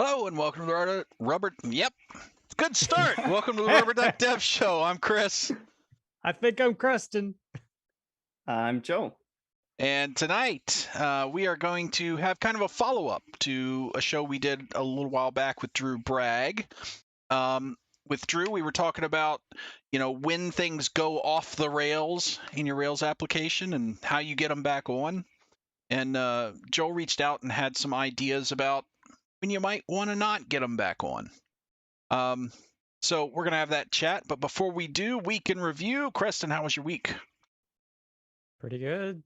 Hello and welcome to the Rubber. Yep, good start. Welcome to the Rubber Duck Dev Show. I'm Chris, I think I'm Creston. I'm Joe. and tonight we are going to have kind of a follow-up to a show we did a little while back with Drew Bragg. With Drew, we were talking about, when things go off the rails in your Rails application and how you get them back on. And Joel reached out and had some ideas about when you might want to not get them back on. So we're going to have that chat. But before we do, week in review. Creston, how was your week? Pretty good.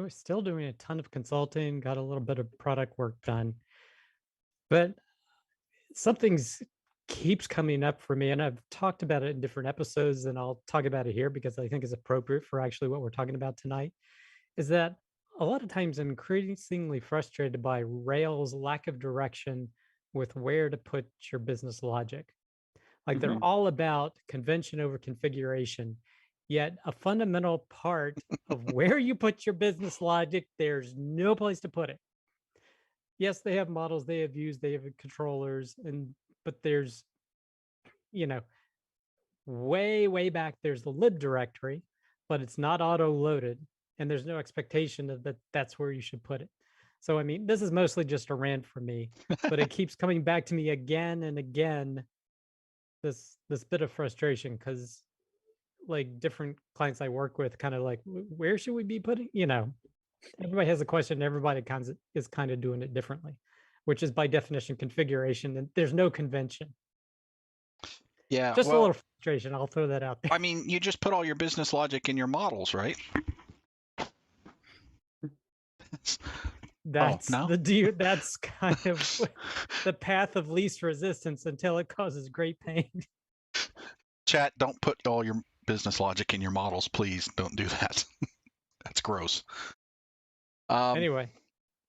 Still doing a ton of consulting, got a little bit of product work done. But something keeps coming up for me, and I've talked about it in different episodes, and I'll talk about it here because I think it's appropriate for actually what we're talking about tonight, is that a lot of times I'm increasingly frustrated by Rails' lack of direction with where to put your business logic. Like they're all about convention over configuration, yet a fundamental part of where you put your business logic, there's no place to put it. Yes, they have models, they have views, they have controllers, but there's, way back, there's the lib directory, but it's not auto-loaded, and there's no expectation of that's where you should put it. So, I mean, this is mostly just a rant for me, but it keeps coming back to me again and again, this bit of frustration, because like different clients I work with kind of like, where should we be putting, everybody has a question, everybody is kind of doing it differently, which is by definition configuration, and there's no convention. Yeah, Just a little frustration, I'll throw that out there. I mean, you just put all your business logic in your models, right? That's no? That's kind of the path of least resistance until it causes great pain. Chat, don't put all your business logic in your models, please. Don't do that. That's gross. Anyway,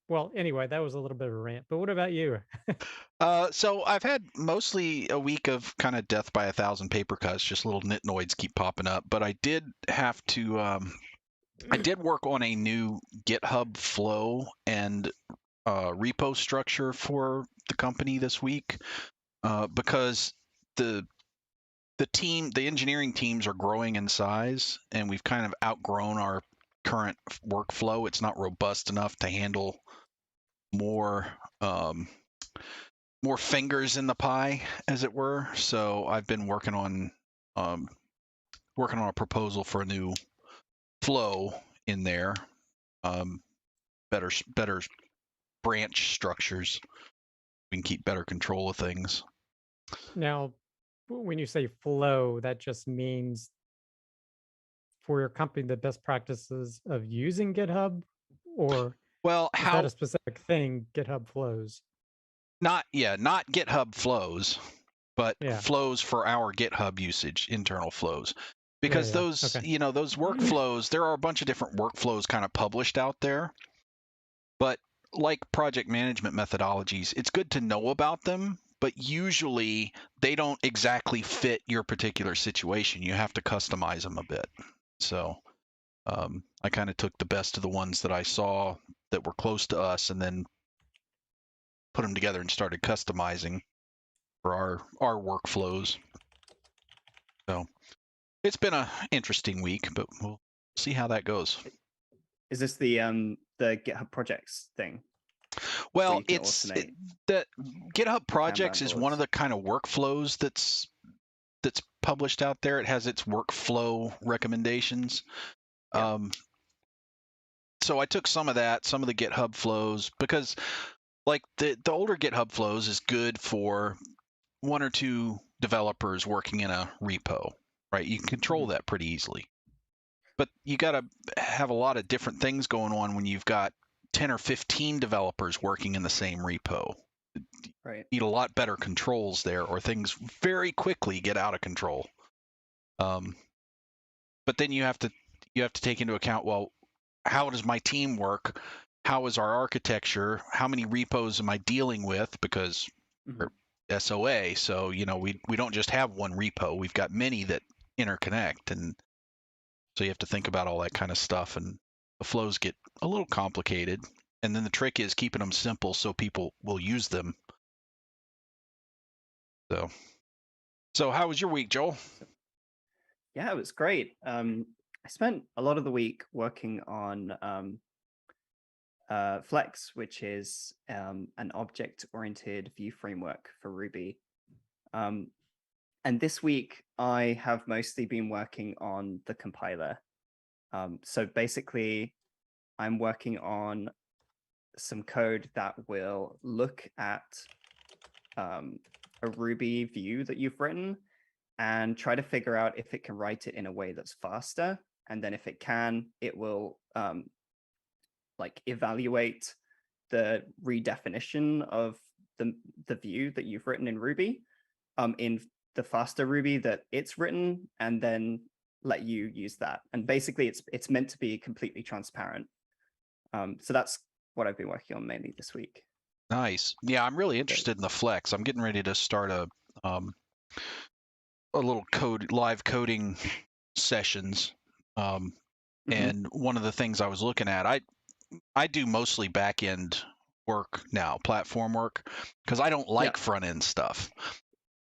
that was a little bit of a rant, but what about you? So I've had mostly a week of kind of death by 1,000 paper cuts, just little nitnoids keep popping up, but I did have to, I did work on a new GitHub flow and repo structure for the company this week because the engineering teams are growing in size, and we've kind of outgrown our current workflow. It's not robust enough to handle more fingers in the pie, as it were. So I've been working on a proposal for a new flow in there, better branch structures. We can keep better control of things. Now, when you say flow, that just means for your company the best practices of using GitHub, or is that a specific thing, GitHub flows? Not GitHub flows, but flows for our GitHub usage, internal flows. Because those workflows, there are a bunch of different workflows kind of published out there. But like project management methodologies, it's good to know about them, but usually they don't exactly fit your particular situation. You have to customize them a bit. So I kind of took the best of the ones that I saw that were close to us and then put them together and started customizing for our workflows. So it's been an interesting week, but we'll see how that goes. Is this the GitHub projects thing? Well, the GitHub projects is one of the kind of workflows that's published out there. It has its workflow recommendations. Yeah. So I took some of the GitHub flows, because like the older GitHub flows is good for one or two developers working in a repo, right? You can control that pretty easily. But you got to have a lot of different things going on when you've got 10 or 15 developers working in the same repo. Right. You need a lot better controls there, or things very quickly get out of control. But then you have to take into account, well, how does my team work? How is our architecture? How many repos am I dealing with? Because we're SOA, so we don't just have one repo. We've got many that interconnect, and so you have to think about all that kind of stuff, and the flows get a little complicated. And then the trick is keeping them simple so people will use them So how was your week, Joel? Yeah, it was great. I spent a lot of the week working on Flex, which is an object-oriented view framework for Ruby. And this week, I have mostly been working on the compiler. So basically, I'm working on some code that will look at a Ruby view that you've written and try to figure out if it can write it in a way that's faster. And then if it can, it will like evaluate the redefinition of the view that you've written in Ruby in the faster Ruby that it's written, and then let you use that. And basically it's meant to be completely transparent. So that's what I've been working on mainly this week. Nice. Yeah, I'm really interested in the Flex. I'm getting ready to start a little live coding sessions. And one of the things I was looking at, I do mostly back end work now, platform work, because I don't like front end stuff.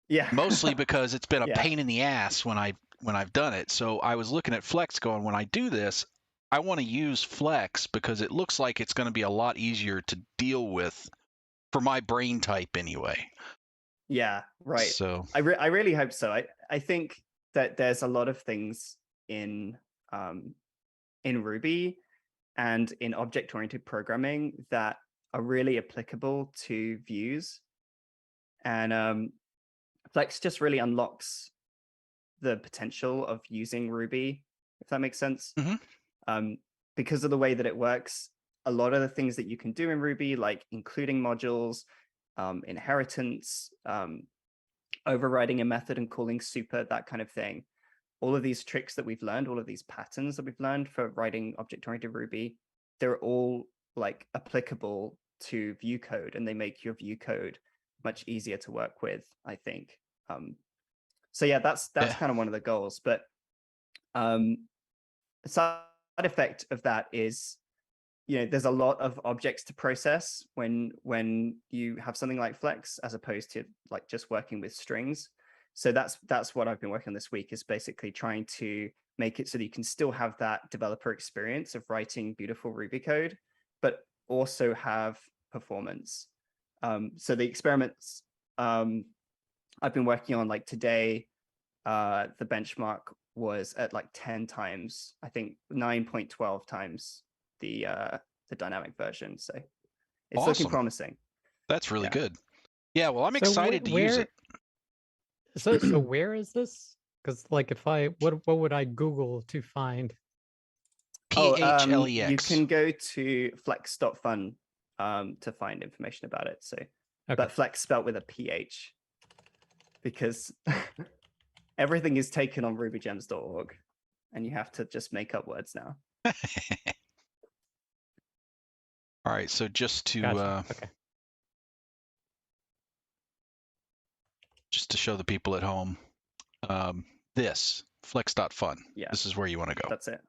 Yeah. Mostly because it's been a pain in the ass when I've done it. So I was looking at Flex going, when I do this, I want to use Flex because it looks like it's going to be a lot easier to deal with for my brain type anyway. Yeah, right. So I really hope so. I think that there's a lot of things in Ruby and in object-oriented programming that are really applicable to views. And Flex just really unlocks the potential of using Ruby, if that makes sense. Because of the way that it works, a lot of the things that you can do in Ruby, like including modules, inheritance, overriding a method and calling super, that kind of thing. All of these tricks that we've learned, all of these patterns that we've learned for writing object-oriented Ruby, they're all like applicable to view code, and they make your view code much easier to work with, I think. So yeah, that's kind of one of the goals. But the side effect of that is, there's a lot of objects to process when you have something like Flex, as opposed to like just working with strings. So that's what I've been working on this week, is basically trying to make it so that you can still have that developer experience of writing beautiful Ruby code, but also have performance. So the experiments I've been working on, like today, the benchmark was at like 10 times, I think 9.12 times the dynamic version. So it's looking promising. That's really good. Yeah, well, I'm excited to use it. So where is this? Because like, if what would I Google to find? PHLEX. You can go to flex.fun to find information about it. So, but Flex spelled with a PH, because everything is taken on rubygems.org, and you have to just make up words now. All right, so just to just to show the people at home, this flex.fun. Yeah, this is where you want to go. That's it.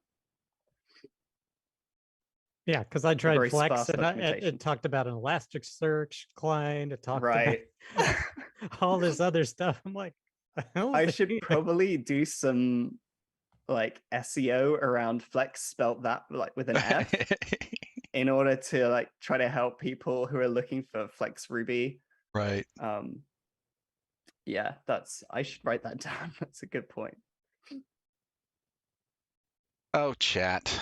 Yeah, because I tried Flex and it talked about an Elasticsearch client. It talked about all this other stuff. I'm like, I should probably do some like SEO around Flex, spelt that like with an F, in order to like try to help people who are looking for Flex Ruby. Right. Yeah, I should write that down. That's a good point. Oh, chat.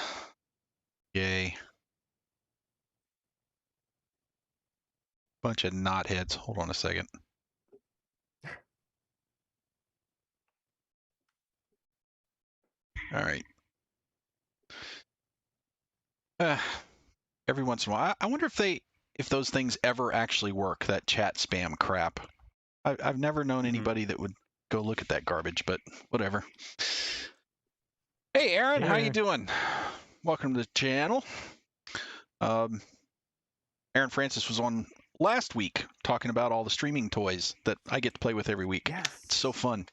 Yay. Bunch of knotheads. Hold on a second. All right. Every once in a while, I wonder if those things ever actually work, that chat spam crap. I've never known anybody that would go look at that garbage, but whatever. Hey, Aaron, how you doing? Welcome to the channel. Aaron Francis was on last week talking about all the streaming toys that I get to play with every week. Yes. It's so fun.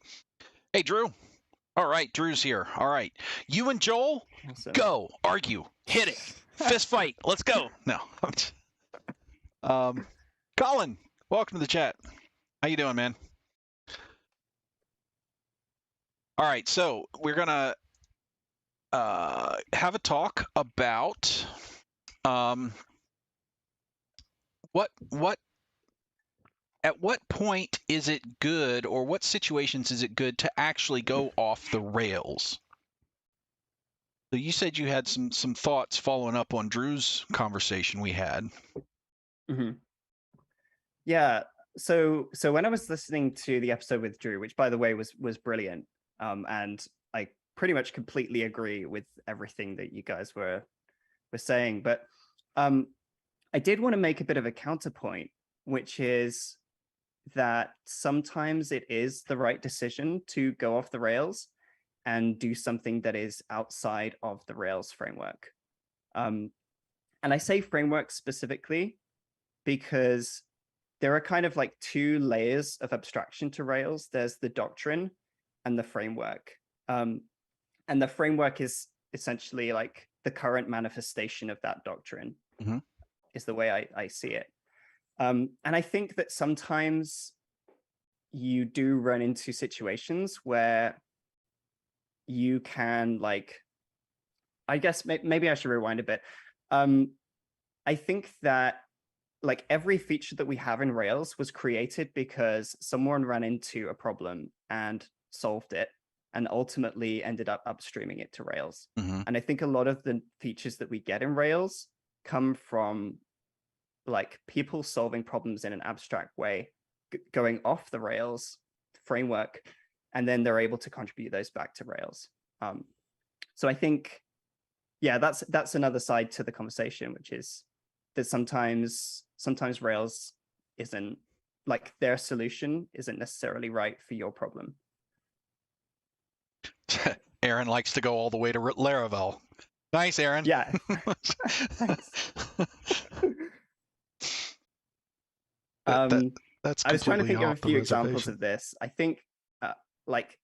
Hey, Drew. All right, Drew's here. All right. You and Joel, go. Argue. Hit it. Fist fight. Let's go. No. Colin, welcome to the chat. How you doing, man? All right, so we're gonna have a talk about what at what point is it good, or what situations is it good to actually go off the rails? So you said you had some thoughts following up on Drew's conversation we had. Mm-hmm. Yeah. So when I was listening to the episode with Drew, which by the way was brilliant, and I pretty much completely agree with everything that you guys were saying, but I did want to make a bit of a counterpoint, which is that sometimes it is the right decision to go off the rails and do something that is outside of the Rails framework. And I say framework specifically because there are kind of like two layers of abstraction to Rails. There's the doctrine and the framework. And the framework is essentially like the current manifestation of that doctrine, is the way I see it. And I think that sometimes you do run into situations where you can, like, I guess maybe I should rewind a bit. I think that like every feature that we have in Rails was created because someone ran into a problem and solved it and ultimately ended up upstreaming it to Rails. And I think a lot of the features that we get in Rails come from like people solving problems in an abstract way, going off the Rails framework, and then they're able to contribute those back to Rails. So I think, yeah, that's another side to the conversation, which is that sometimes Rails isn't, like, their solution isn't necessarily right for your problem. Aaron likes to go all the way to Laravel. Nice, Aaron. Yeah. Thanks. That's I was trying to think of a few examples examples of this. I think, like,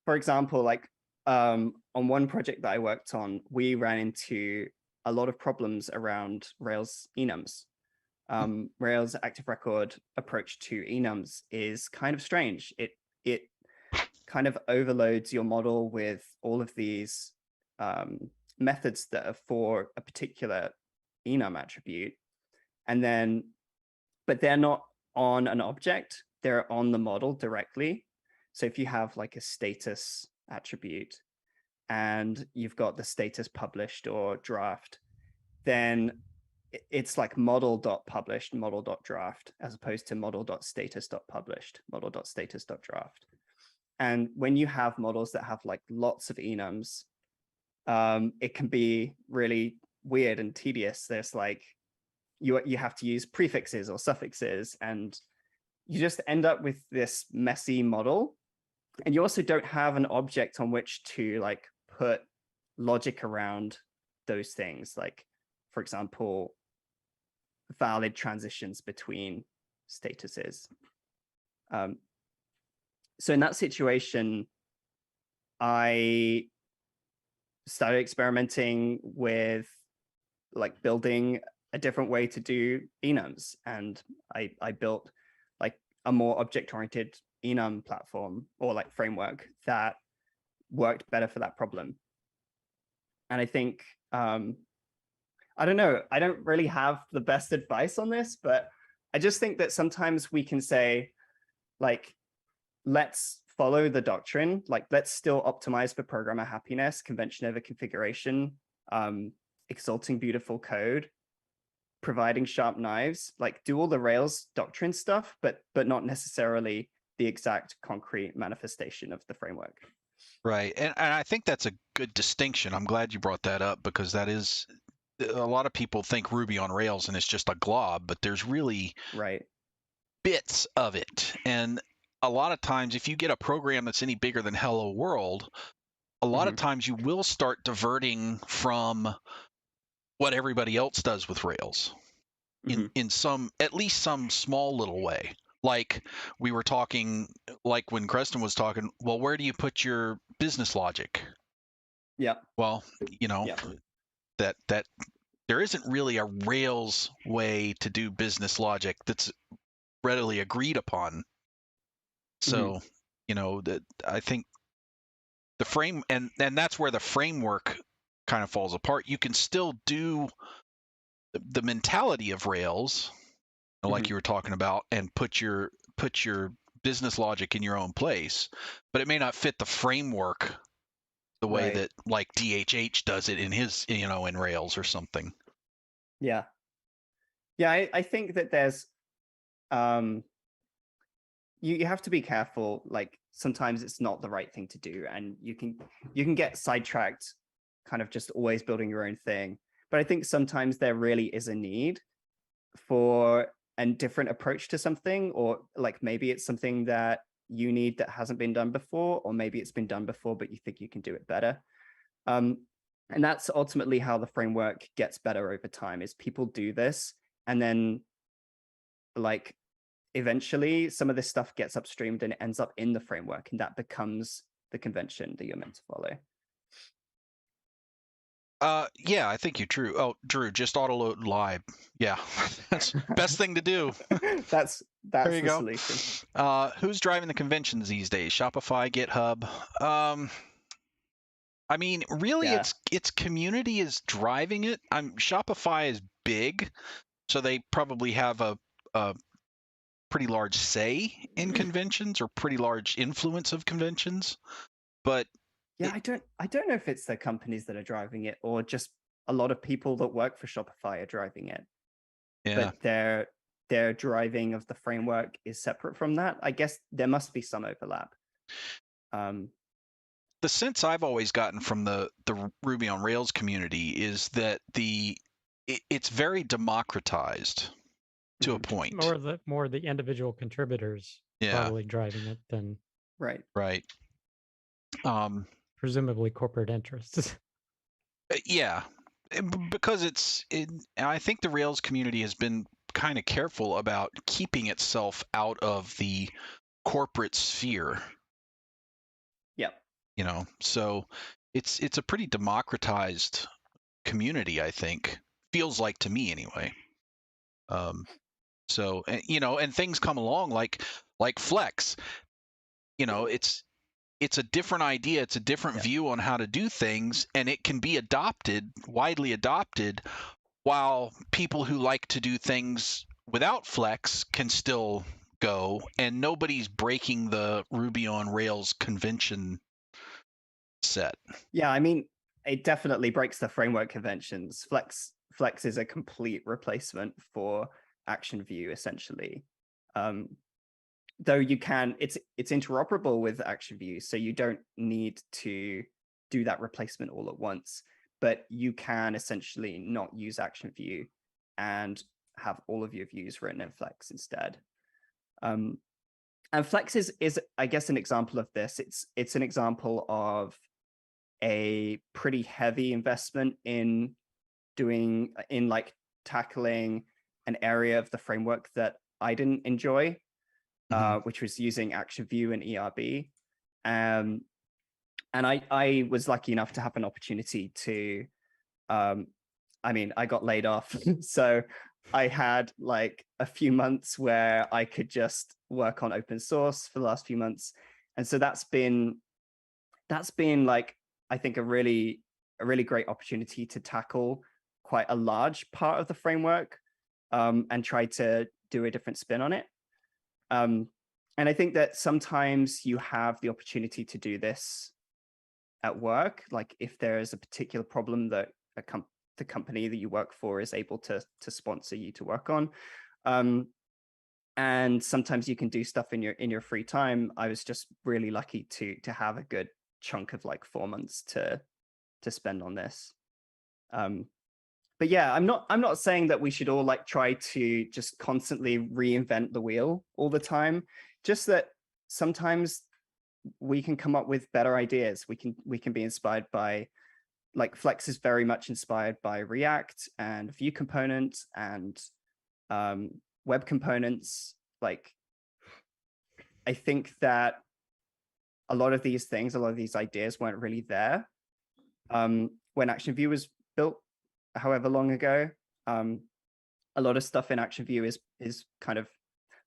for example, like on one project that I worked on, we ran into a lot of problems around Rails enums. Rails active record approach to enums is kind of strange. It kind of overloads your model with all of these methods that are for a particular enum attribute, and then, but they're not on an object, they're on the model directly. So if you have like a status attribute and you've got the status published or draft, then it's like model.published, model.draft, as opposed to model.status.published, model.status.draft. And when you have models that have like lots of enums, it can be really weird and tedious. There's like, you have to use prefixes or suffixes, and you just end up with this messy model. And you also don't have an object on which to like put logic around those things. Like, for example, valid transitions between statuses. So in that situation, I started experimenting with like building a different way to do enums. And I built like a more object-oriented enum platform or like framework that worked better for that problem. And I think, I don't know, I don't really have the best advice on this, but I just think that sometimes we can say, like, let's follow the doctrine, like let's still optimize for programmer happiness, convention over configuration, exalting beautiful code, providing sharp knives, like do all the Rails doctrine stuff, but not necessarily the exact concrete manifestation of the framework. Right. And I think that's a good distinction. I'm glad you brought that up, because that is, a lot of people think Ruby on Rails and it's just a glob, but there's really bits of it. And a lot of times, if you get a program that's any bigger than Hello World, a lot of times you will start diverting from what everybody else does with Rails in some, at least some small little way. Like we were talking, like when Creston was talking, well, where do you put your business logic? Yeah. Well, you know, that there isn't really a Rails way to do business logic that's readily agreed upon. So that I think the frame and that's where the framework kind of falls apart. You can still do the mentality of Rails, like you were talking about, and put your business logic in your own place, but it may not fit the framework the way that like DHH does it in his, in Rails or something. Yeah. I think that there's you have to be careful. Like sometimes it's not the right thing to do, and you can get sidetracked kind of just always building your own thing. But I think sometimes there really is a need for a different approach to something, or like maybe it's something that you need that hasn't been done before, or maybe it's been done before but you think you can do it better. And that's ultimately how the framework gets better over time, is people do this, and then like eventually some of this stuff gets upstreamed and it ends up in the framework, and that becomes the convention that you're meant to follow. Yeah, I think you're true. Oh, Drew, just auto load live. Yeah, that's best thing to do. That's there you the go. solution. Who's driving the conventions these days? Shopify, GitHub. I mean, really, it's community is driving it. Shopify is big, so they probably have a pretty large say in conventions, or pretty large influence of conventions. But yeah, I don't know if it's the companies that are driving it or just a lot of people that work for Shopify are driving it. Yeah. But their driving of the framework is separate from that. I guess there must be some overlap. The sense I've always gotten from the Ruby on Rails community is that it's very democratized to a point. More the individual contributors probably driving it than right. Presumably corporate interests. Yeah, because I think the Rails community has been kind of careful about keeping itself out of the corporate sphere. Yep. So it's a pretty democratized community, I think. Feels like to me anyway. So and things come along like Flex. It's a different idea, it's a different view on how to do things, and it can be widely adopted, while people who like to do things without Flex can still go, and nobody's breaking the Ruby on Rails convention set. Yeah, I mean, it definitely breaks the framework conventions. Flex is a complete replacement for Action View, essentially. Though it's interoperable with Action View, so you don't need to do that replacement all at once. But you can essentially not use Action View and have all of your views written in Flex instead. And Flex is I guess an example of this. It's an example of a pretty heavy investment in tackling an area of the framework that I didn't enjoy, which was using Action View and ERB. And I was lucky enough to have an opportunity to, I got laid off. So I had like a few months where I could just work on open source for the last few months. And so that's been like, I think a really great opportunity to tackle quite a large part of the framework, and try to do a different spin on it. And I think that sometimes you have the opportunity to do this at work, like if there is a particular problem that the company that you work for is able to sponsor you to work on. And sometimes you can do stuff in your free time. I was just really lucky to have a good chunk of like 4 months to spend on this. But yeah, I'm not saying that we should all like try to just constantly reinvent the wheel all the time. Just that sometimes we can come up with better ideas. We can be inspired by, like, Flex is very much inspired by React and Vue components and web components. Like, I think that a lot of these ideas weren't really there when Action View was built however long ago. A lot of stuff in Action View is kind of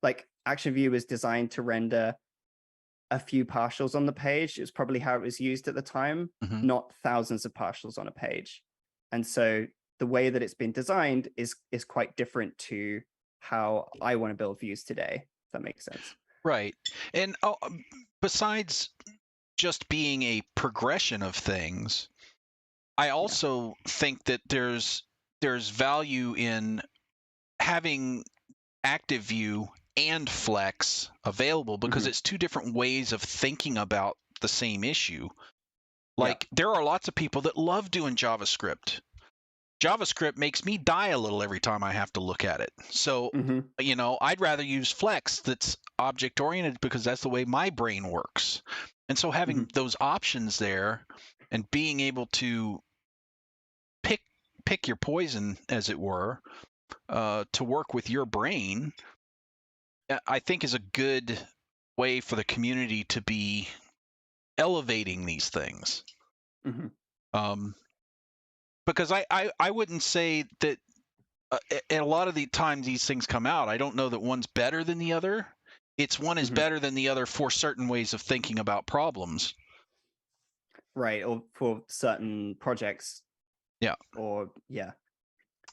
like, Action View is designed to render a few partials on the page. It's probably how it was used at the time, not thousands of partials on a page. And so the way that it's been designed is quite different to how I want to build views today, if that makes sense. Right. And besides just being a progression of things, I also think that there's value in having active view and flex available, because it's two different ways of thinking about the same issue. Like there are lots of people that love doing JavaScript. JavaScript makes me die a little every time I have to look at it. So, you know, I'd rather use Flex that's object oriented because that's the way my brain works. And so having those options there and being able to pick your poison, as it were, to work with your brain, I think is a good way for the community to be elevating these things. Because I wouldn't say that a lot of the times these things come out, I don't know that one's better than the other. It's one is better than the other for certain ways of thinking about problems. Right, or for certain projects. Yeah. Or yeah,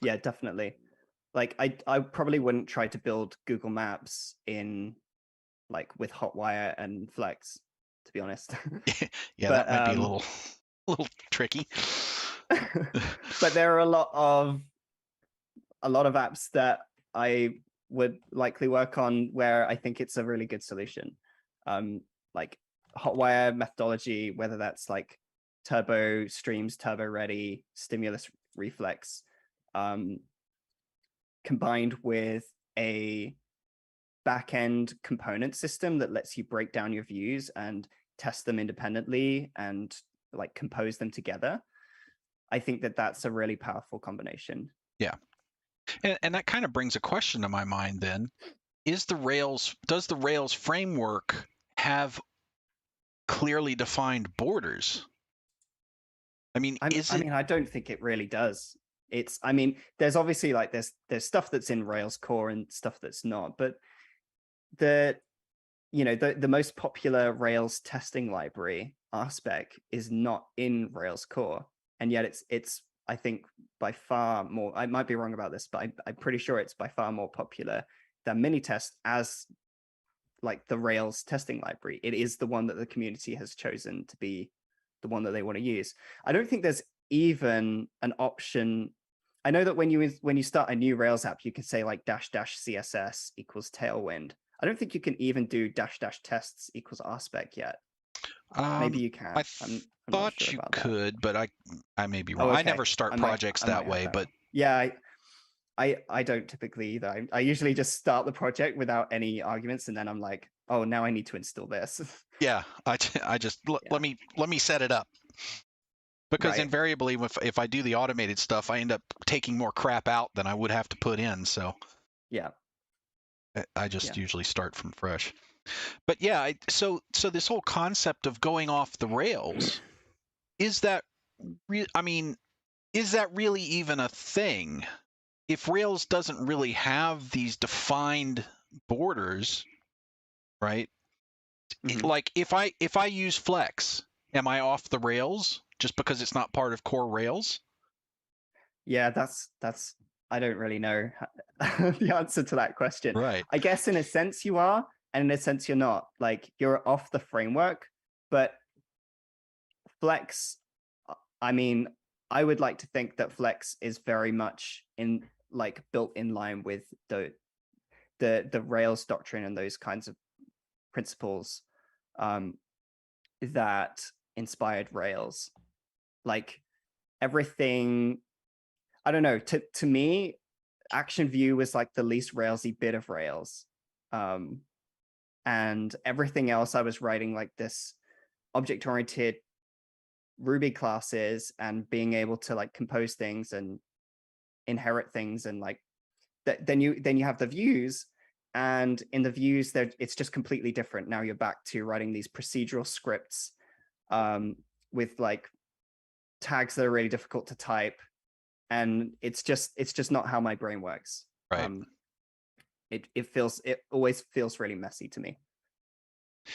definitely. Like I probably wouldn't try to build Google Maps in like with Hotwire and Flex, to be honest. Yeah, but, that might be a little tricky. But there are a lot of apps that I would likely work on where I think it's a really good solution. Like Hotwire methodology, whether that's like Turbo Streams, Turbo Ready, Stimulus Reflex, combined with a back-end component system that lets you break down your views and test them independently and like compose them together. I think that that's a really powerful combination. Yeah. And that kind of brings a question to my mind then. Does the Rails framework have clearly defined borders? I mean, I don't think it really does. There's obviously like there's stuff that's in Rails core and stuff that's not, but the most popular Rails testing library, RSpec, is not in Rails core, and yet it's I think by far more, I might be wrong about this, but I'm pretty sure it's by far more popular than Minitest as like the Rails testing library. It is the one that the community has chosen to be the one that they want to use. I don't think there's even an option. I know that when you start a new Rails app, you can say like --CSS equals Tailwind. I don't think you can even do --tests equals RSpec yet. Maybe you can. I'm thought not sure you could, but I may be wrong. Oh, okay. I never start projects that way, but yeah, I don't typically either. I usually just start the project without any arguments, and then I'm like, oh, now I need to install this. Yeah, I just let me set it up, because invariably if I do the automated stuff, I end up taking more crap out than I would have to put in. So yeah, I just usually start from fresh. But yeah, so this whole concept of going off the rails, is that really even a thing? If Rails doesn't really have these defined borders, right? Like if I use Flex, am I off the rails just because it's not part of core Rails? Yeah, that's I don't really know the answer to that question. Right. I guess in a sense you are, and in a sense you're not. Like you're off the framework, but Flex, I would like to think that Flex is very much built in line with the Rails doctrine and those kinds of principles that inspired Rails. Like everything, I don't know, to me, Action View was like the least Railsy bit of Rails. And everything else I was writing like this object-oriented Ruby classes and being able to like compose things and inherit things, and like then you have the views, and in the views it's just completely different. Now you're back to writing these procedural scripts with like tags that are really difficult to type, and it's just not how my brain works. Right. It always feels really messy to me.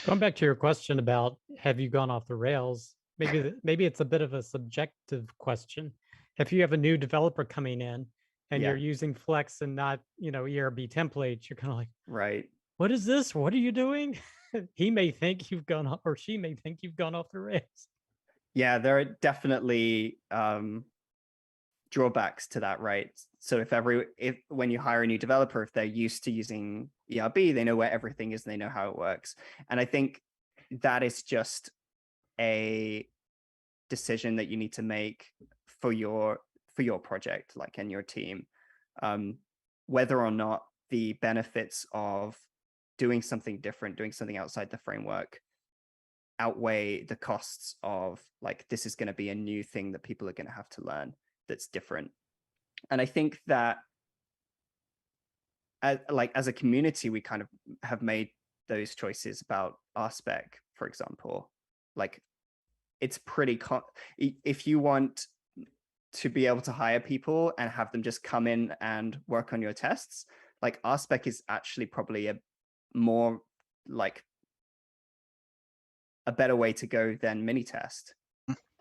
Going back to your question about have you gone off the rails, maybe it's a bit of a subjective question. If you have a new developer coming in and you're using Flex and not, ERB templates, you're kind of like, right. What is this? What are you doing? He may think you've gone off, or she may think you've gone off the rails. Yeah, there are definitely drawbacks to that, right? So if when you hire a new developer, if they're used to using ERB, they know where everything is and they know how it works. And I think that is just a decision that you need to make for your project, like in your team, whether or not the benefits of doing something different, doing something outside the framework outweigh the costs of like, this is going to be a new thing that people are going to have to learn that's different. And I think that as a community, we kind of have made those choices about RSpec, for example. Like, it's pretty if you want to be able to hire people and have them just come in and work on your tests, like RSpec is actually probably a more like a better way to go than Minitest,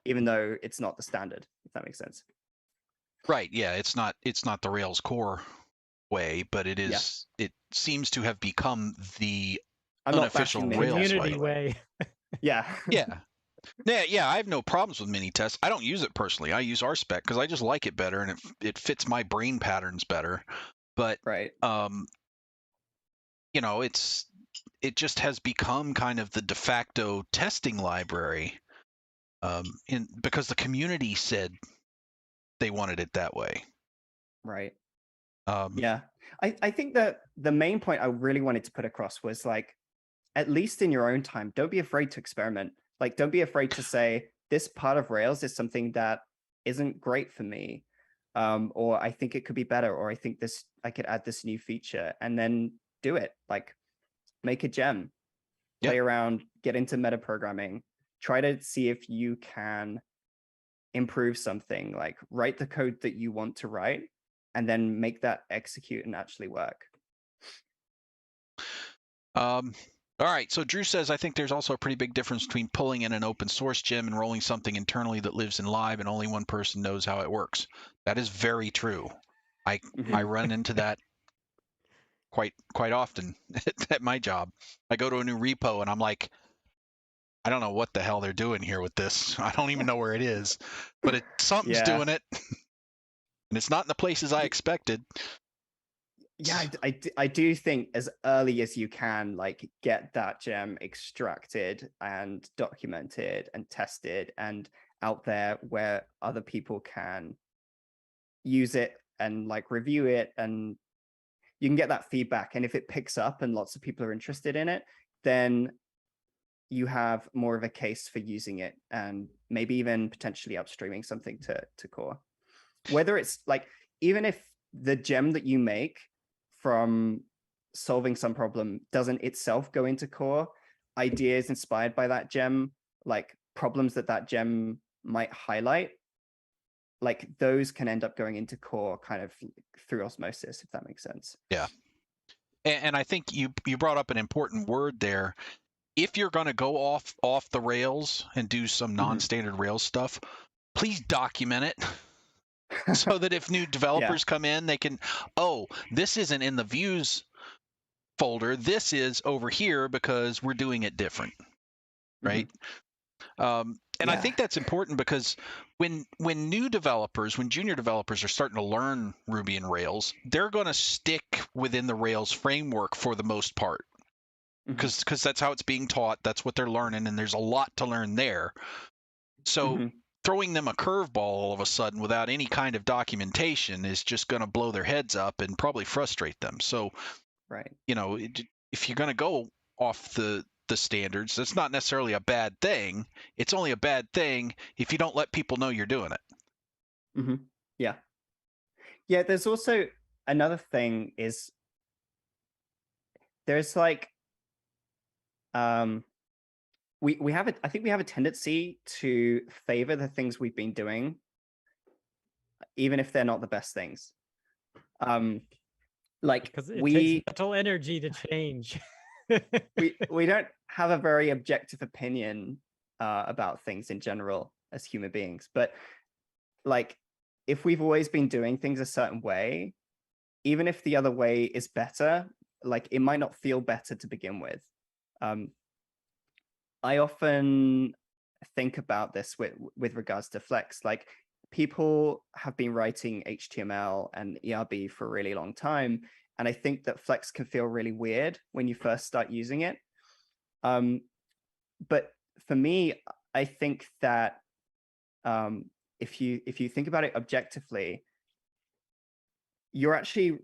even though it's not the standard, if that makes sense. Right. Yeah. It's not the Rails core way, but it is. Yeah. It seems to have become the unofficial Rails community way. Yeah. Yeah. Yeah, I have no problems with Minitest. I don't use it personally. I use RSpec because I just like it better and it fits my brain patterns better. But right. It just has become kind of the de facto testing library, because the community said they wanted it that way. Right. Yeah. I think that the main point I really wanted to put across was like, at least in your own time, don't be afraid to experiment. Like, don't be afraid to say, this part of Rails is something that isn't great for me. Or I think it could be better, or I think I could add this new feature, and then do it. Like, make a gem, play around, get into metaprogramming, try to see if you can improve something, like write the code that you want to write, and then make that execute and actually work. All right, so Drew says, I think there's also a pretty big difference between pulling in an open source gem and rolling something internally that lives in live and only one person knows how it works. That is very true. I run into that quite often at my job. I go to a new repo and I'm like, I don't know what the hell they're doing here with this. I don't even know where it is, but something's doing it. And it's not in the places I expected. Yeah, I do think as early as you can, like, get that gem extracted and documented and tested and out there where other people can use it and like review it, and you can get that feedback. And if it picks up and lots of people are interested in it, then you have more of a case for using it and maybe even potentially upstreaming something to core. Whether it's like, even if the gem that you make from solving some problem doesn't itself go into core, ideas inspired by that gem, like problems that gem might highlight, like those can end up going into core kind of through osmosis, if that makes sense. Yeah. And I think you brought up an important word there. If you're going to go off the rails and do some non-standard Rails stuff, please document it. So that if new developers come in, they can, this isn't in the views folder. This is over here because we're doing it different, right? I think that's important because when junior developers are starting to learn Ruby and Rails, they're going to stick within the Rails framework for the most part because that's how it's being taught. That's what they're learning, and there's a lot to learn there. So throwing them a curveball all of a sudden without any kind of documentation is just going to blow their heads up and probably frustrate them. So, if you're going to go off the standards, that's not necessarily a bad thing. It's only a bad thing if you don't let people know you're doing it. Yeah. There's also another thing is there's like, I think we have a tendency to favor the things we've been doing, even if they're not the best things. Like, because it takes mental energy to change. we don't have a very objective opinion about things in general as human beings. But like, if we've always been doing things a certain way, even if the other way is better, like it might not feel better to begin with. I often think about this with regards to Flex. Like, people have been writing HTML and ERB for a really long time, and I think that Flex can feel really weird when you first start using it. But for me, I think that if you think about it objectively, you're actually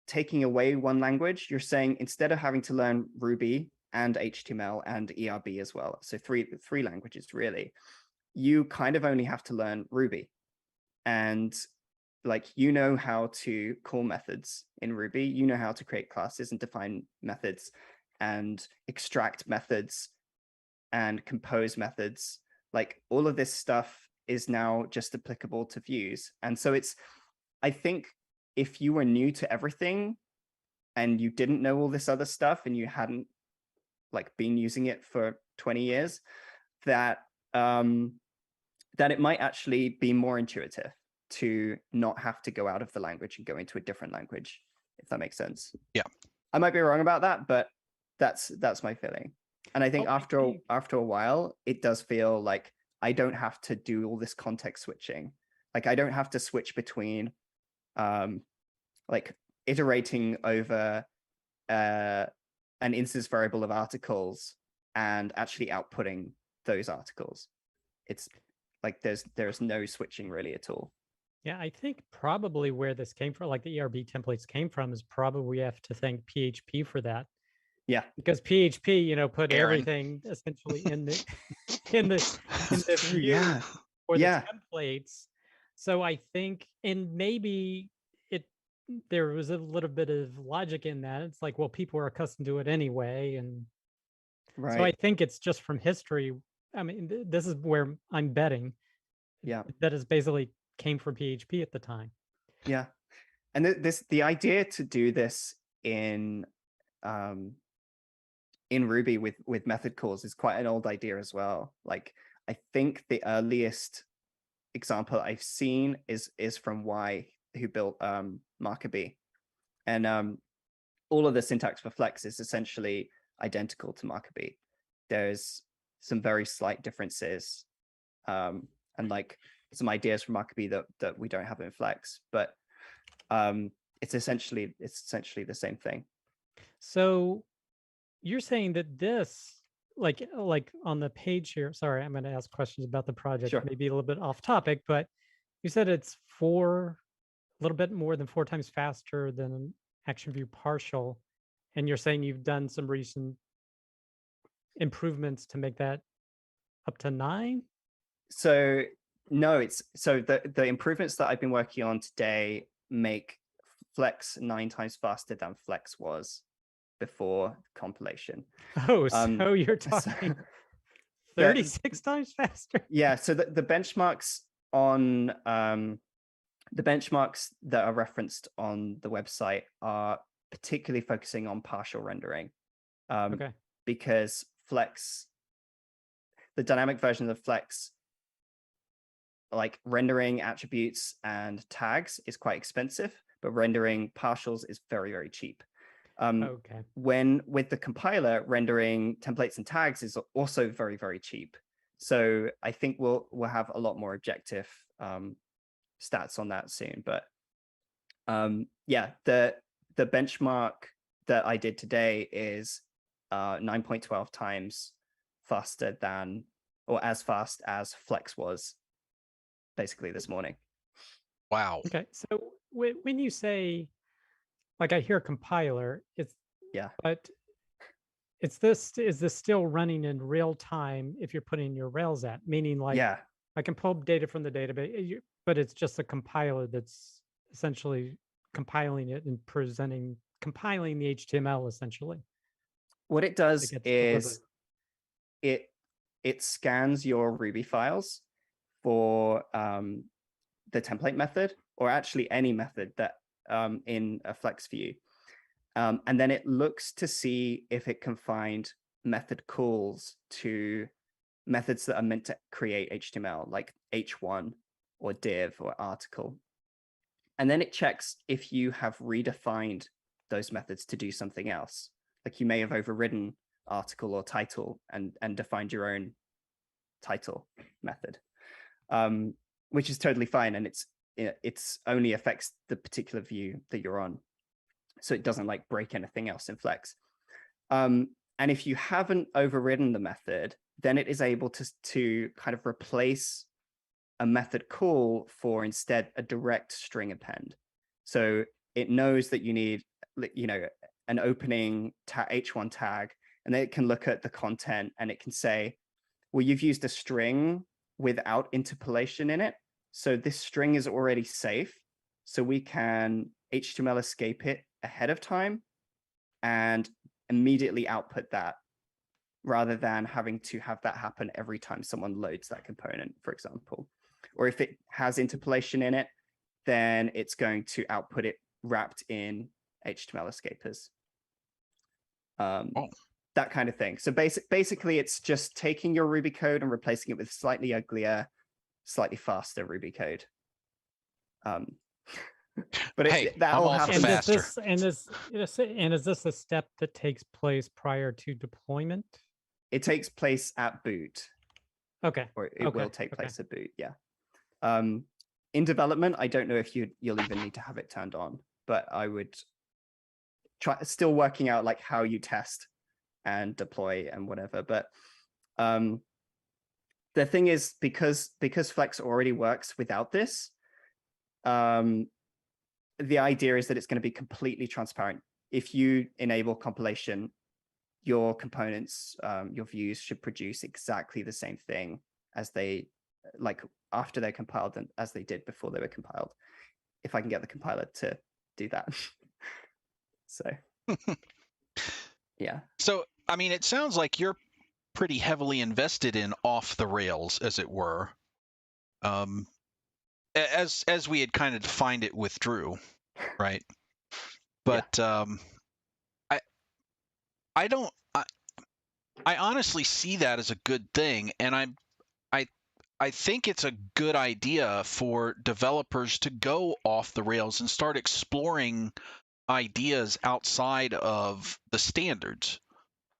taking away one language. You're saying, instead of having to learn Ruby and HTML and ERB as well, so three languages really, you kind of only have to learn Ruby. And like, you know how to call methods in Ruby, you know how to create classes and define methods and extract methods and compose methods. Like, all of this stuff is now just applicable to views. And so I think if you were new to everything and you didn't know all this other stuff and you hadn't like been using it for 20 years, that it might actually be more intuitive to not have to go out of the language and go into a different language, if that makes sense. Yeah. I might be wrong about that, but that's my feeling. And I think after a while, it does feel like I don't have to do all this context switching. Like, I don't have to switch between like iterating over an instance variable of articles and actually outputting those articles. It's like there's no switching really at all. Yeah, I think probably where this came from, like the ERB templates came from, is probably we have to thank PHP for that. Yeah, because PHP, put Aaron. everything essentially in the view yeah. or the templates. So I think, and maybe there was a little bit of logic in that. It's like, well, people are accustomed to it anyway, and right. So I think it's just from history. I mean, this is where I'm betting. Yeah, that is basically came from PHP at the time. Yeah, and the idea to do this in Ruby with method calls is quite an old idea as well. Like, I think the earliest example I've seen is from Y, who built Markabee, and all of the syntax for Flex is essentially identical to Markabee. There's some very slight differences, and like some ideas from Markabee that we don't have in Flex, but it's essentially the same thing. So you're saying that this, like on the page here, sorry, I'm going to ask questions about the project, Sure. maybe a little bit off topic, but you said it's a little bit more than 4 times faster than an Action View partial. And you're saying you've done some recent improvements to make that up to 9? So no, so the improvements that I've been working on today make Flex 9 times faster than Flex was before compilation. Oh, so you're talking 36 times faster? Yeah, so the benchmarks on the benchmarks that are referenced on the website are particularly focusing on partial rendering. Okay. Because Flex, the dynamic version of Flex, like rendering attributes and tags is quite expensive, but rendering partials is very, very cheap. Okay. When with the compiler, rendering templates and tags is also very, very cheap. So I think we'll have a lot more objective stats on that soon. But yeah, the benchmark that I did today is 9.12 times faster than, or as fast as Flex was basically this morning. Wow. Okay, so when you say, like, I hear compiler, it's but is this still running in real time if you're putting your Rails at? Meaning, like, I can pull data from the database, but it's just a compiler that's essentially compiling it and compiling the HTML essentially. What it does is it scans your Ruby files for the template method, or actually any method that in a Flex view, And then it looks to see if it can find method calls to methods that are meant to create HTML, like h1 or div or article. And then it checks if you have redefined those methods to do something else. Like you may have overridden article or title and defined your own title method, which is totally fine. And it's only affects the particular view that you're on. So it doesn't like break anything else in Flex. And if you haven't overridden the method, then it is able to kind of replace a method call for instead a direct string append. So it knows that you need, an opening h1 tag, and then it can look at the content and it can say, well, you've used a string without interpolation in it. So this string is already safe. So we can HTML escape it ahead of time and immediately output that, rather than having to have that happen every time someone loads that component, for example. Or if it has interpolation in it, then it's going to output it wrapped in HTML escapers. That kind of thing. So basically, it's just taking your Ruby code and replacing it with slightly uglier, slightly faster Ruby code. But hey, that I'm all all for happens. faster. Is this a step that takes place prior to deployment? It takes place at boot. Okay. Or it will take place at boot. Yeah. In development, I don't know if you'll even need to have it turned on, but I would still working out like how you test and deploy and whatever. But the thing is, because Flex already works without this, the idea is that it's going to be completely transparent. If you enable compilation, your components, your views should produce exactly the same thing as they, like after they're compiled and as they did before they were compiled. If I can get the compiler to do that. So, yeah. So, I mean, it sounds like you're pretty heavily invested in off the rails, as it were. As we had kind of defined it with Drew, right? But yeah. I honestly see that as a good thing, and I think it's a good idea for developers to go off the rails and start exploring ideas outside of the standards.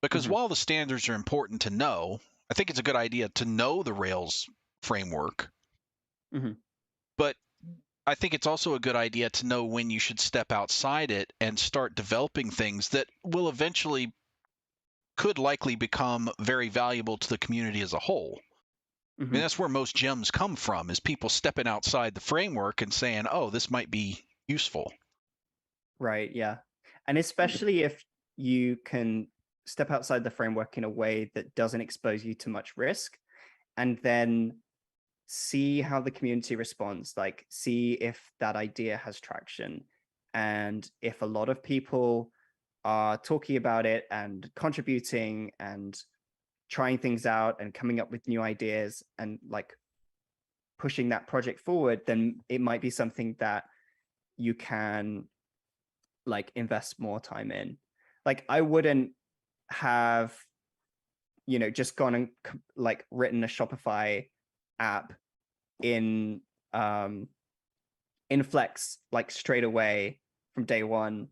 Because while the standards are important to know, I think it's a good idea to know the Rails framework. But I think it's also a good idea to know when you should step outside it and start developing things that will eventually could likely become very valuable to the community as a whole. I mean, that's where most gems come from, is people stepping outside the framework and saying, oh, this might be useful. Right, yeah. And especially if you can step outside the framework in a way that doesn't expose you to much risk, and then see how the community responds, like see if that idea has traction. And if a lot of people are talking about it and contributing and trying things out and coming up with new ideas and like pushing that project forward, then it might be something that you can like invest more time in. Like I wouldn't have, just gone and like written a Shopify app in Flex like straight away from day one,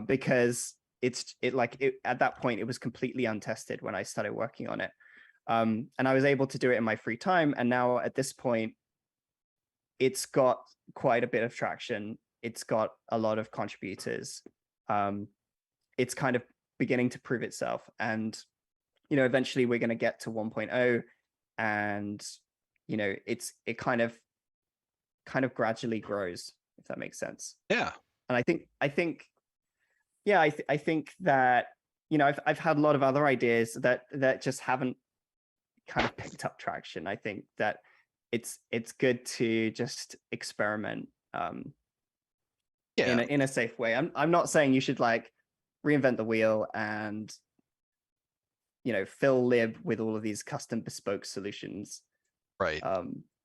because at that point it was completely untested when I started working on it, and I was able to do it in my free time. And now at this point, it's got quite a bit of traction. It's got a lot of contributors. It's kind of beginning to prove itself, and eventually we're going to get to 1.0, and it kind of gradually grows, if that makes sense. Yeah. And I think that I've had a lot of other ideas that just haven't kind of picked up traction. I think that it's good to just experiment in a safe way. I'm not saying you should like reinvent the wheel and fill lib with all of these custom bespoke solutions, right,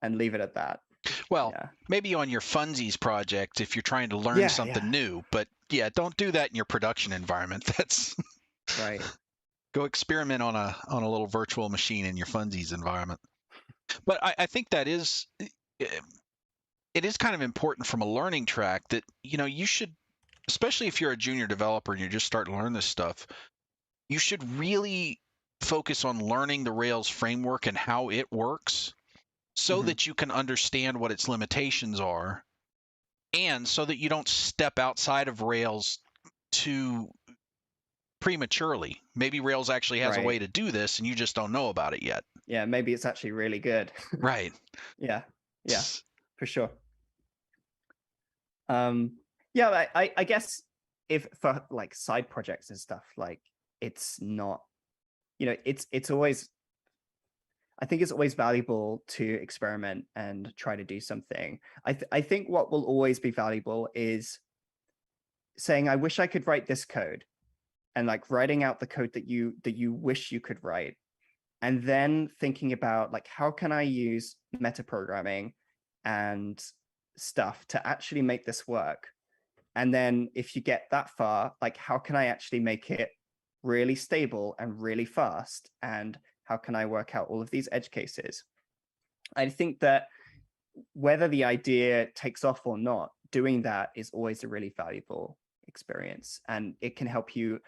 and leave it at that. Well, Yeah. maybe on your funsies project if you're trying to learn something new, but yeah, don't do that in your production environment. That's right. Go experiment on a little virtual machine in your funsies environment. But I think that is it is kind of important from a learning track that you should, especially if you're a junior developer and you're just starting to learn this stuff, you should really focus on learning the Rails framework and how it works so that you can understand what its limitations are, and so that you don't step outside of Rails too prematurely. Maybe Rails actually has a way to do this and you just don't know about it yet. Yeah, maybe it's actually really good. Right. Yeah, for sure. Yeah, I guess if for like side projects and stuff, like it's not, it's always, I think it's always valuable to experiment and try to do something. I think what will always be valuable is saying, I wish I could write this code, and like writing out the code that you wish you could write, and then thinking about like, how can I use metaprogramming and stuff to actually make this work? And then if you get that far, like, how can I actually make it really stable and really fast? And how can I work out all of these edge cases? I think that whether the idea takes off or not, doing that is always a really valuable experience. And it can help you,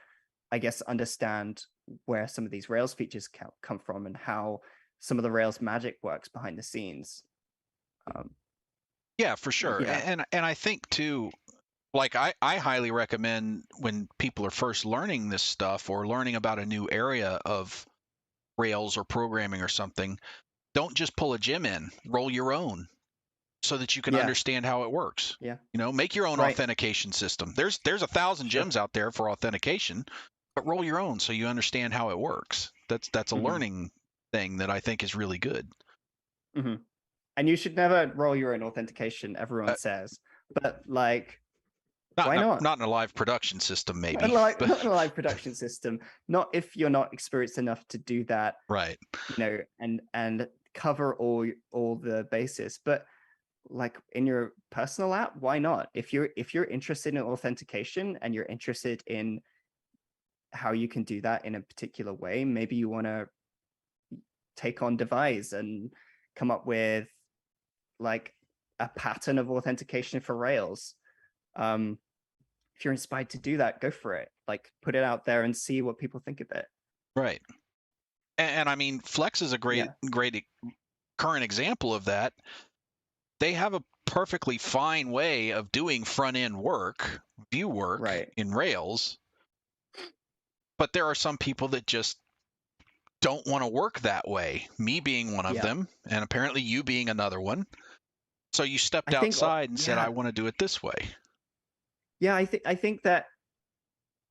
I guess, understand where some of these Rails features come from and how some of the Rails magic works behind the scenes. Yeah, for sure. Yeah. And I think too, like I highly recommend when people are first learning this stuff or learning about a new area of Rails or programming or something, don't just pull a gem in, roll your own so that you can understand how it works. Yeah. Make your own authentication system. There's 1,000 gems out there for authentication, but roll your own so you understand how it works. That's a learning thing that I think is really good. And you should never roll your own authentication, everyone says, but like, why not? Not in a live production system, maybe. Not in a live production system. Not if you're not experienced enough to do that. Right. And cover all the bases. But like in your personal app, why not? If you're interested in authentication and you're interested in how you can do that in a particular way, maybe you want to take on devise and come up with like a pattern of authentication for Rails. If you're inspired to do that, go for it. Like, put it out there and see what people think of it. Right. And I mean, Flex is a great current example of that. They have a perfectly fine way of doing front-end work, view work in Rails. But there are some people that just don't want to work that way, me being one of them, and apparently you being another one. So you stepped outside and said, I want to do it this way. Yeah, I think that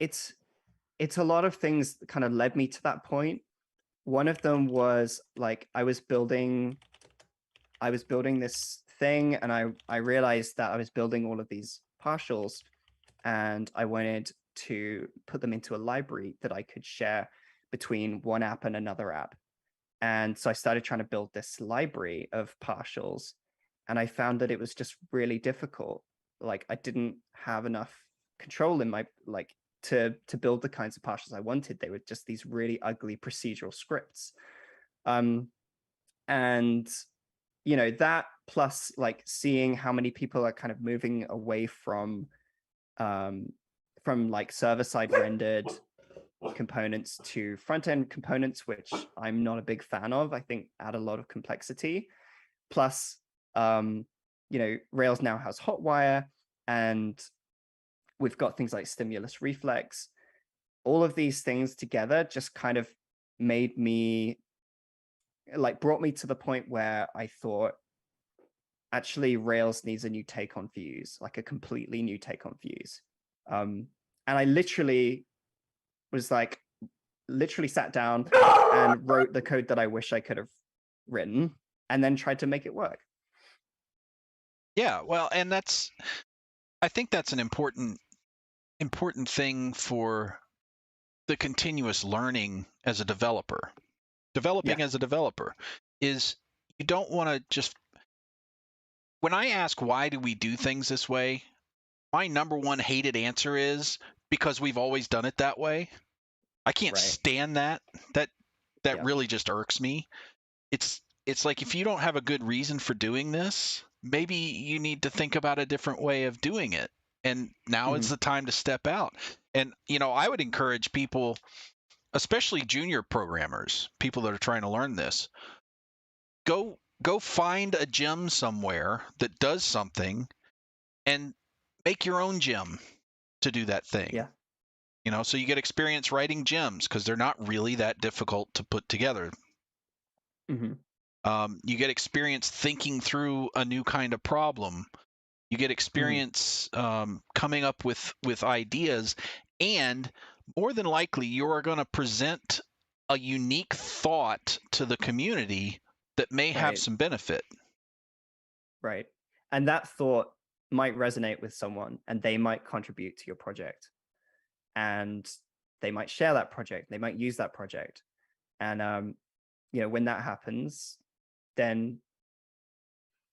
it's a lot of things that kind of led me to that point. One of them was like I was building this thing, and I realized that I was building all of these partials, and I wanted to put them into a library that I could share between one app and another app. And so I started trying to build this library of partials, and I found that it was just really difficult. Like, I didn't have enough control in my to build the kinds of partials I wanted. They were just these really ugly procedural scripts. And that plus like seeing how many people are kind of moving away from like server-side rendered components to front-end components, which I'm not a big fan of. I think add a lot of complexity. Plus, Rails now has Hotwire, and we've got things like stimulus reflex. All of these things together just kind of brought me to the point where I thought, actually, Rails needs a new take on views, like a completely new take on views. And I literally sat down and wrote the code that I wish I could have written, and then tried to make it work. Yeah, well, and I think that's an important thing for the continuous learning as a developer. Developing as a developer is you don't want to just when I ask why do we do things this way, my number one hated answer is because we've always done it that way. I can't stand that. That really just irks me. It's like, if you don't have a good reason for doing this, maybe you need to think about a different way of doing it. And now is the time to step out. And, I would encourage people, especially junior programmers, people that are trying to learn this, go find a gem somewhere that does something and make your own gem to do that thing. Yeah. So you get experience writing gems because they're not really that difficult to put together. You get experience thinking through a new kind of problem. You get experience coming up with ideas, and more than likely you are going to present a unique thought to the community that may have some benefit. Right. And that thought might resonate with someone, and they might contribute to your project, and they might share that project. They might use that project. And, when that happens, then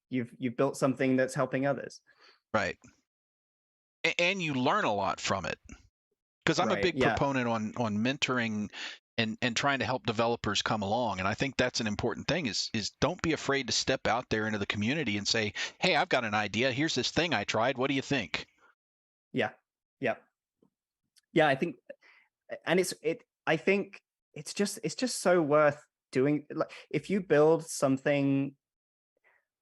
you've built something that's helping others. Right. And you learn a lot from it. Because I'm a big proponent on mentoring and trying to help developers come along. And I think that's an important thing is don't be afraid to step out there into the community and say, hey, I've got an idea. Here's this thing I tried. What do you think? Yeah. Yeah. Yeah. I think, and I think it's just so worth doing. Like, if you build something,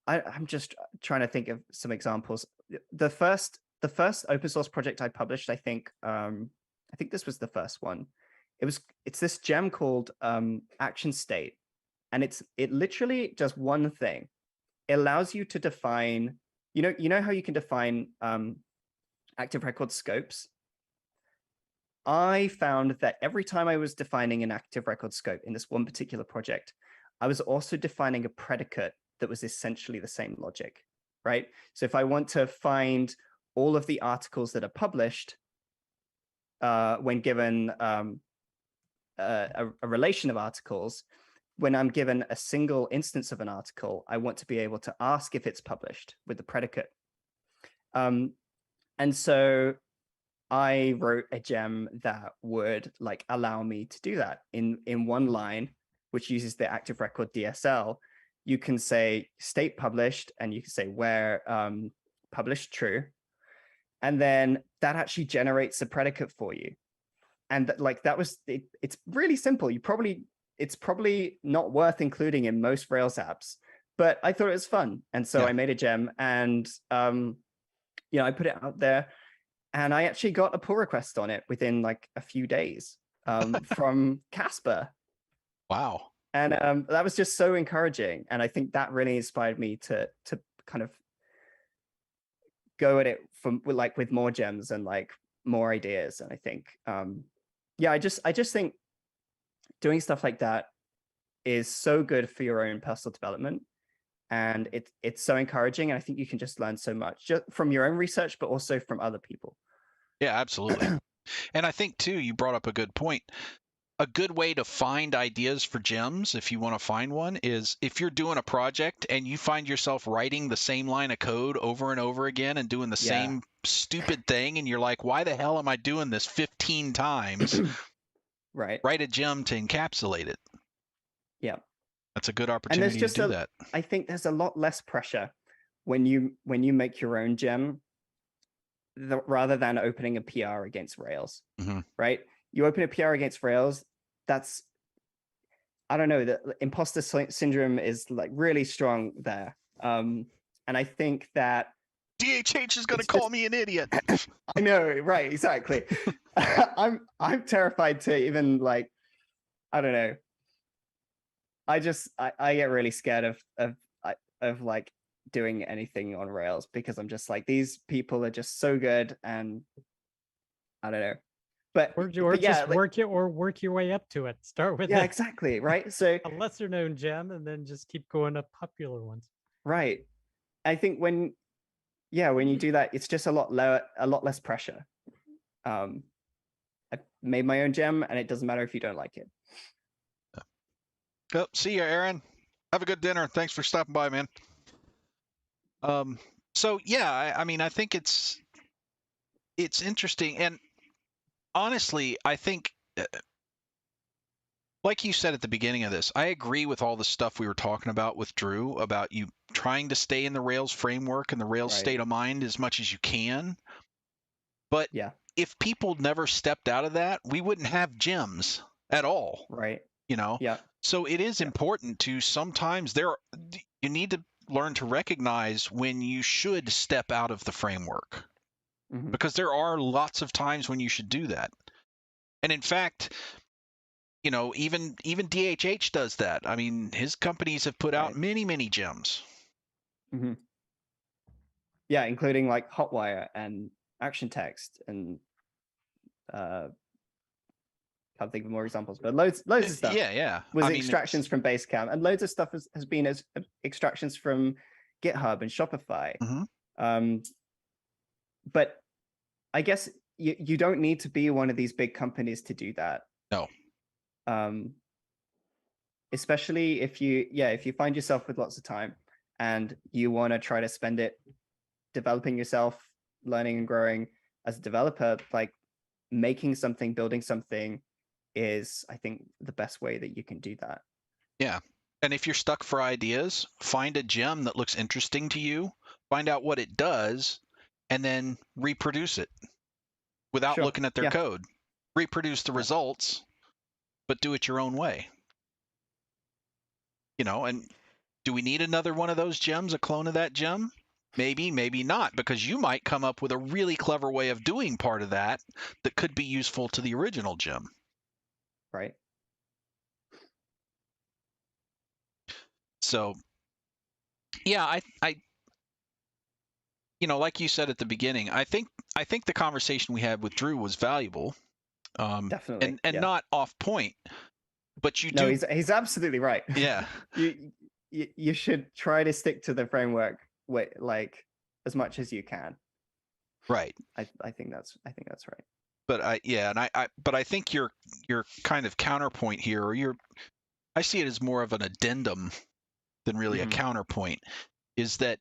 I'm just trying to think of some examples. The first open source project I published, I think this was the first one. It's this gem called Action State, and it literally does one thing. It allows you to define, you know how you can define active record scopes. I found that every time I was defining an active record scope in this one particular project, I was also defining a predicate that was essentially the same logic, right? So if I want to find all of the articles that are published when given a relation of articles, when I'm given a single instance of an article, I want to be able to ask if it's published with the predicate. And so I wrote a gem that would allow me to do that in one line, which uses the active record DSL. You can say state published, and you can say where published true. And then that actually generates a predicate for you. And that was it. It's really simple. It's probably not worth including in most Rails apps, but I thought it was fun. And so I made a gem, and I put it out there, and I actually got a pull request on it within a few days from Casper. Wow. And that was just so encouraging. And I think that really inspired me to kind of go at it with more gems and more ideas. And I think, I just think doing stuff like that is so good for your own personal development. And it's so encouraging. And I think you can just learn so much just from your own research, but also from other people. Yeah, absolutely. And I think, too, you brought up a good point. A good way to find ideas for gems, if you want to find one, is if you're doing a project and you find yourself writing the same line of code over and over again and doing the same stupid thing, and you're like, why the hell am I doing this 15 times? Right. Write a gem to encapsulate it. Yeah. That's a good opportunity to do that. I think there's a lot less pressure when you make your own gem rather than opening a PR against Rails, right? You open a PR against Rails, that's, I don't know, the imposter syndrome is really strong there. And I think that DHH is going to call me an idiot. I know, right? Exactly. I'm terrified to even I don't know. I get really scared of doing anything on Rails because I'm just these people are just so good, and I don't know. But work your way up to it. Start with exactly, right? So a lesser known gem, and then just keep going up popular ones. Right. I think when you do that, it's just a lot less pressure. I made my own gem, and it doesn't matter if you don't like it. Well, see you, Aaron. Have a good dinner. Thanks for stopping by, man. So yeah, I mean, I think it's interesting, and honestly, I think, like you said at the beginning of this, I agree with all the stuff we were talking about with Drew about you trying to stay in the Rails framework and the Rails state of mind as much as you can. But if people never stepped out of that, we wouldn't have gems at all. Right. You know? Yeah. So it is important to sometimes you need to learn to recognize when you should step out of the framework. Mm-hmm. Because there are lots of times when you should do that. And in fact, you know, even DHH does that. I mean, his companies have put out many gems. Mm-hmm. Yeah, including like Hotwire and Action Text and can't think of more examples, but loads of stuff. Yeah. Was extractions from Basecamp, and loads of stuff has been as extractions from GitHub and Shopify. Mm-hmm. But I guess you don't need to be one of these big companies to do that. No. Especially if you find yourself with lots of time and you want to try to spend it developing yourself, learning and growing as a developer, like making something, building something is, I think, the best way that you can do that. Yeah. And if you're stuck for ideas, find a gem that looks interesting to you, find out what it does, and then reproduce it without looking at their code. Reproduce the results, but do it your own way. You know, and do we need another one of those gems, a clone of that gem? Maybe, maybe not, because you might come up with a really clever way of doing part of that that could be useful to the original gem. Right. So, yeah, I you know, like you said at the beginning, I think the conversation we had with Drew was valuable. Definitely. And not off point, but you do. No, he's absolutely right. Yeah. You should try to stick to the framework like as much as you can. Right. I think that's right. But I think your kind of counterpoint here, or I see it as more of an addendum than really a counterpoint, is that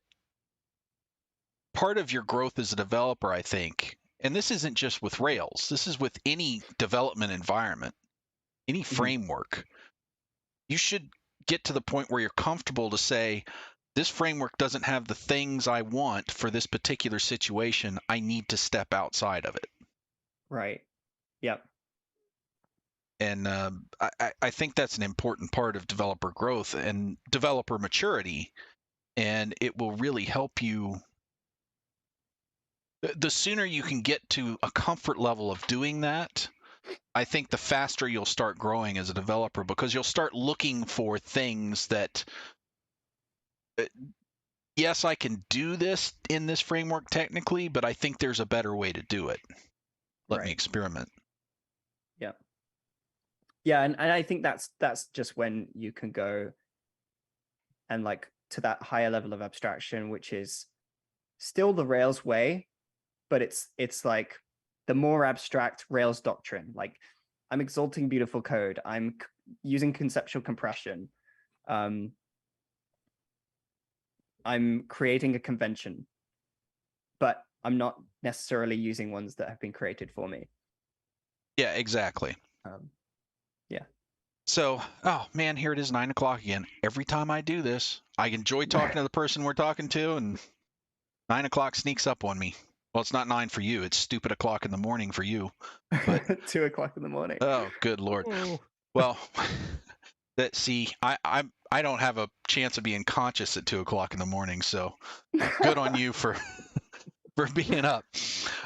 part of your growth as a developer, I think, and this isn't just with Rails, this is with any development environment, any framework, you should get to the point where you're comfortable to say, this framework doesn't have the things I want for this particular situation. I need to step outside of it. Right. Yep. And I think that's an important part of developer growth and developer maturity, and it will really help you. The sooner you can get to a comfort level of doing that, I think the faster you'll start growing as a developer, because you'll start looking for things that, yes, I can do this in this framework technically, but I think there's a better way to do it. Let me experiment. Yeah. Yeah, and I think that's just when you can go and like to that higher level of abstraction, which is still the Rails way, but it's like the more abstract Rails doctrine. Like, I'm exalting beautiful code. I'm using conceptual compression. I'm creating a convention, but I'm not necessarily using ones that have been created for me. Yeah, exactly. Yeah. So, oh man, here it is, 9 o'clock again. Every time I do this, I enjoy talking to the person we're talking to, and 9 o'clock sneaks up on me. Well, it's not 9 for you. It's stupid o'clock in the morning for you. But 2 o'clock in the morning. Oh, good Lord. Well, I don't have a chance of being conscious at 2 o'clock in the morning, so good on you for being up.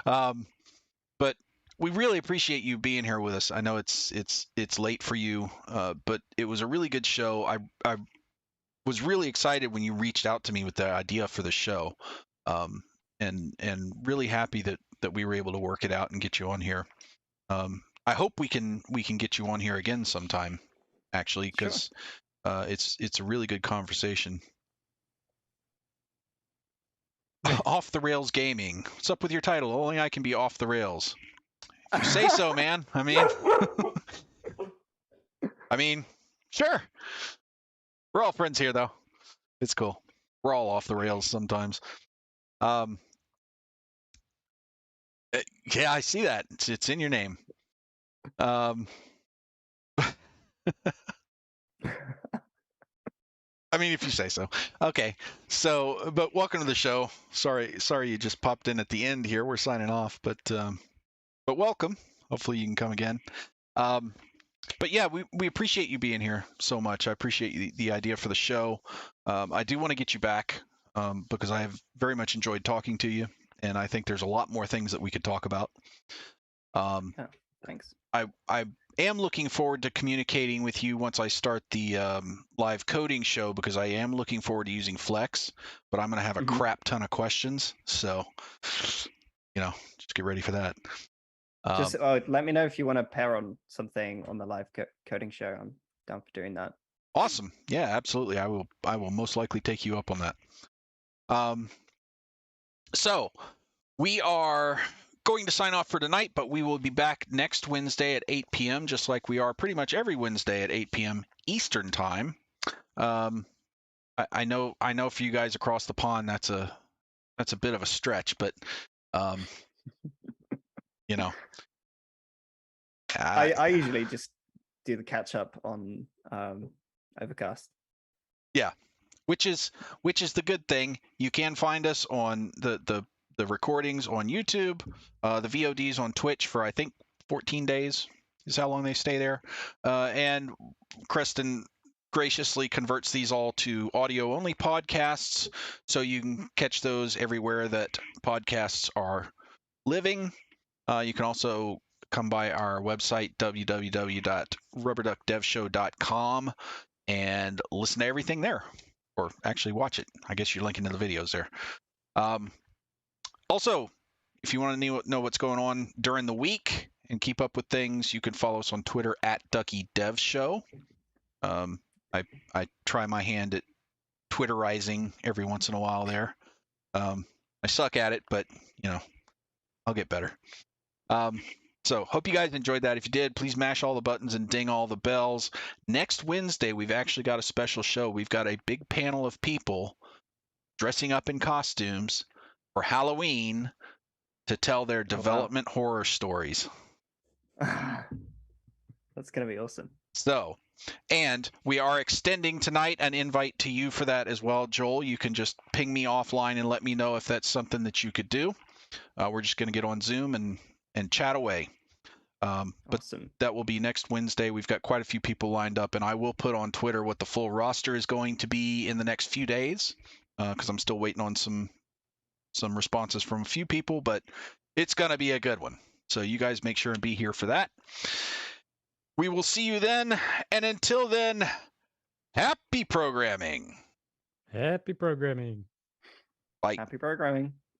But we really appreciate you being here with us. I know it's late for you, but it was a really good show. I was really excited when you reached out to me with the idea for the show, and really happy that we were able to work it out and get you on here. I hope we can get you on here again sometime, actually, because it's a really good conversation. Off the Rails Gaming. What's up with your title? Only I can be off the rails. If you say so, man. I mean, sure. We're all friends here, though. It's cool. We're all off the rails sometimes. Yeah, I see that. It's in your name. I mean, if you say so. Okay. So, but welcome to the show. Sorry you just popped in at the end here. We're signing off, but welcome. Hopefully you can come again. But yeah, we appreciate you being here so much. I appreciate the idea for the show. I do want to get you back because I have very much enjoyed talking to you, and I think there's a lot more things that we could talk about. Yeah, thanks. I am looking forward to communicating with you once I start the live coding show, because I am looking forward to using Flex, but I'm going to have a crap ton of questions. So, just get ready for that. Just let me know if you want to pair on something on the live coding show. I'm down for doing that. Awesome. Yeah, absolutely. I will most likely take you up on that. So we are going to sign off for tonight, but we will be back next Wednesday at 8 p.m., just like we are pretty much every Wednesday at 8 p.m. Eastern time. I know for you guys across the pond, that's a bit of a stretch, but I usually just do the catch up on Overcast. Yeah, which is the good thing. You can find us on the recordings on YouTube, the VODs on Twitch for I think 14 days is how long they stay there, and Creston graciously converts these all to audio only podcasts, so you can catch those everywhere that podcasts are living. You can also come by our website, www.rubberduckdevshow.com, and listen to everything there, or actually watch it. I guess you're linking to the videos there. Also, if you want to know what's going on during the week and keep up with things, you can follow us on Twitter at DuckyDevShow. I try my hand at Twitterizing every once in a while there. I suck at it, but I'll get better. So hope you guys enjoyed that. If you did, please mash all the buttons and ding all the bells. Next Wednesday, we've actually got a special show. We've got a big panel of people dressing up in costumes for Halloween to tell their development horror stories. That's going to be awesome. So, and we are extending tonight an invite to you for that as well, Joel. You can just ping me offline and let me know if that's something that you could do. We're just going to get on Zoom and chat away. But awesome. That will be next Wednesday. We've got quite a few people lined up, and I will put on Twitter what the full roster is going to be in the next few days, because I'm still waiting on some responses from a few people, but it's going to be a good one. So you guys make sure and be here for that. We will see you then, and until then, happy programming. Happy programming. Bye. Happy programming.